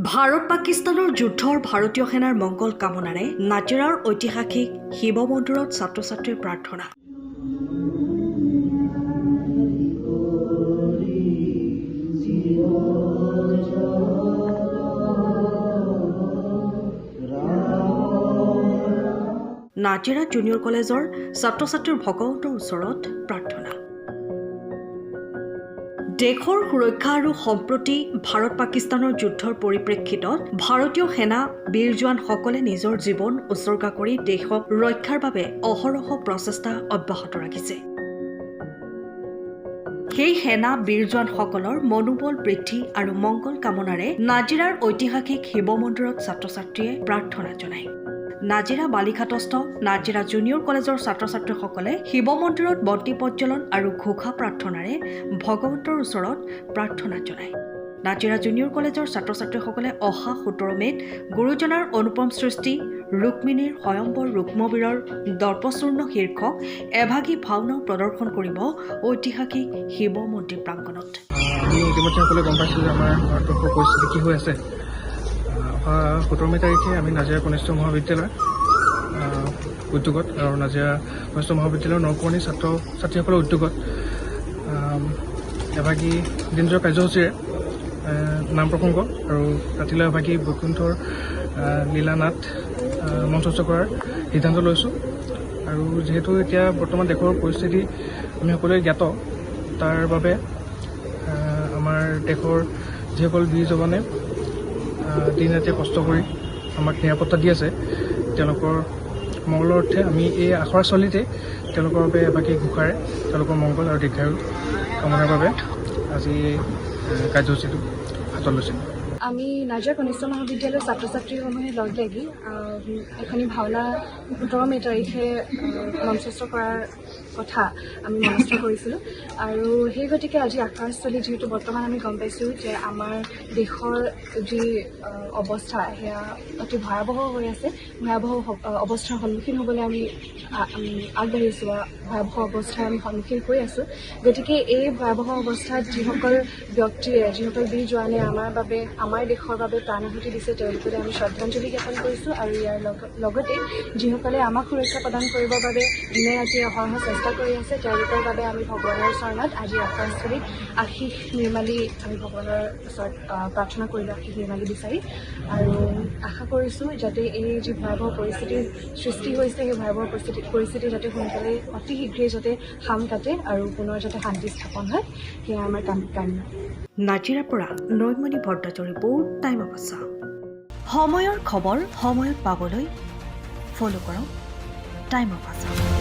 ভাৰত পাকিস্তানৰ যুদ্ধৰ ভাৰতীয় সেনাৰ মংগল কামনাৰে নাজিৰাৰ ঐতিহাসিক শিৱ মন্দিৰত ছাত্ৰ-ছাত্ৰীৰ প্ৰাৰ্থনা। নাজিৰা জুনিয়ৰ কলেজৰ ছাত্ৰ-ছাত্ৰীৰ ভগৱন্তৰ ওচৰত প্ৰাৰ্থনা। দেশৰ সুৰক্ষা আৰু সম্প্ৰতি ভাৰত পাকিস্তানৰ যুদ্ধৰ পৰিপ্ৰেক্ষিতত ভাৰতীয় সেনা বীৰ জোৱানসকলে নিজৰ জীৱন উৎসৰ্গা কৰি দেশক ৰক্ষাৰ বাবে অহৰহ প্ৰচেষ্টা অব্যাহত ৰাখিছে। সেই সেনা বীৰ জোৱানসকলৰ মনোবল বৃদ্ধি আৰু মংগল কামনাৰে নাজিৰাৰ ঐতিহাসিক শিৱ মন্দিৰত ছাত্ৰ-ছাত্ৰীয়ে প্ৰাৰ্থনা জনায়। নাজিৰা বালিঘাটস্থ নাজিৰা জুনিয়ৰ কলেজৰ ছাত্ৰ-ছাত্ৰীসকলে শিৱ মন্দিৰত বন্তি প্ৰজ্বলন আৰু ঘোষা প্ৰাৰ্থনাৰে ভগৱন্তৰ ওচৰত প্ৰাৰ্থনা জনায়। নাজিৰা জুনিয়ৰ কলেজৰ ছাত্ৰ-ছাত্ৰীসকলে অহা 17 মে'ত গুৰুজনাৰ অনুপম সৃষ্টি ৰুক্মিণীৰ স্বয়ম্বৰ ৰুক্মবীৰৰ দৰ্পচূৰ্ণ শীৰ্ষক এভাগী ভাওনাও প্ৰদৰ্শন কৰিব ঐতিহাসিক শিৱ মন্দিৰ প্ৰাংগণত। আমি ইতিমধ্যে সকলোৱে গম পাইছোঁ যে আমাৰ ভাৰতবৰ্ষৰ পৰিস্থিতি কি হৈ আছে। 17 মে' তাৰিখে আমি নাজিৰা কনিষ্ঠ মহাবিদ্যালয় উদ্যোগত আৰু নাজিৰা কনিষ্ঠ মহাবিদ্যালয়ৰ নৱপুৰণি ছাত্ৰ ছাত্ৰীসকলৰ উদ্যোগত এভাগী দিনজোৰা কাৰ্যসূচীৰে নাম প্ৰসংগ আৰু ৰাতিলৈ এভাগী বৈকুণ্ঠৰ লীলানাট মঞ্চস্থ কৰাৰ সিদ্ধান্ত লৈছোঁ। আৰু যিহেতু এতিয়া বৰ্তমান দেশৰ পৰিস্থিতি আমি সকলোৱে জ্ঞাত, তাৰ বাবে আমাৰ দেশৰ যিসকল বীৰ জৱানে দিন ৰাতি কষ্ট কৰি আমাক নিৰাপত্তা দি আছে, তেওঁলোকৰ মংগলৰ অৰ্থে আমি এই আখৰাস্থলীতে তেওঁলোকৰ বাবে এভাগী ঘোষাৰে তেওঁলোকৰ মংগল আৰু দীৰ্ঘায়ু কামনাৰ বাবে আজি কাৰ্যসূচীটো হাতত লৈছোঁ। আমি নাজিৰা কনিষ্ঠ মহাবিদ্যালয়ৰ ছাত্ৰ ছাত্ৰীসমূহে লগ লাগি এখনি ভাওনা 17 মে' তাৰিখে মঞ্চস্থ কৰাৰ কথা আমি মনস্থ কৰিছিলোঁ। আৰু সেই গতিকে আজি আখৰাস্থলী যিহেতু বৰ্তমান আমি গম পাইছোঁ যে আমাৰ দেশৰ যি অৱস্থা সেয়া অতি ভয়াৱহ হৈ আছে, ভয়াৱহ অৱস্থাৰ সন্মুখীন হ'বলৈ আমি আগবাঢ়িছোঁ বা ভয়াৱহ অৱস্থাৰ আমি সন্মুখীন হৈ আছোঁ। গতিকে এই ভয়াৱহ অৱস্থাত যিসকল ব্যক্তিয়ে, যিসকল বীৰ জোৱানে আমাৰ দেশৰ বাবে প্ৰাণ আহুতি দিছে, তেওঁলোকলৈ আমি শ্ৰদ্ধাঞ্জলি জ্ঞাপন কৰিছোঁ। আৰু ইয়াৰ লগতে যিসকলে আমাক সুৰক্ষা প্ৰদান কৰিবৰ বাবে দিনে ৰাতিয়ে অহৰহ চেষ্টা কৰি আছে, তেওঁলোকৰ বাবে আমি ভগৱানৰ চৰণত আজি আখৰাস্থলীত আশীষ নিৰ্মালি আমি ভগৱানৰ ওচৰত প্ৰাৰ্থনা কৰিলোঁ, আশীষ নিৰ্মালি বিচাৰি। আৰু আশা কৰিছোঁ যাতে এই যি ভয়াৱহ পৰিস্থিতিৰ সৃষ্টি হৈছে, সেই ভয়াৱহ পৰিস্থিতি যাতে সোনকালে অতি শীঘ্ৰেই যাতে সাম কাটে আৰু পুনৰ যাতে শান্তি স্থাপন হয়, সেয়া আমাৰ কামনা। নাজিৰাৰ পৰা নয়নমণি ভট্টাচাৰ্যৰ ৰিপৰ্ট, টাইম অফ আছাম। সময়ৰ খবৰ সময়ত পাবলৈ ফ'ল' কৰক টাইম অফ আছাম।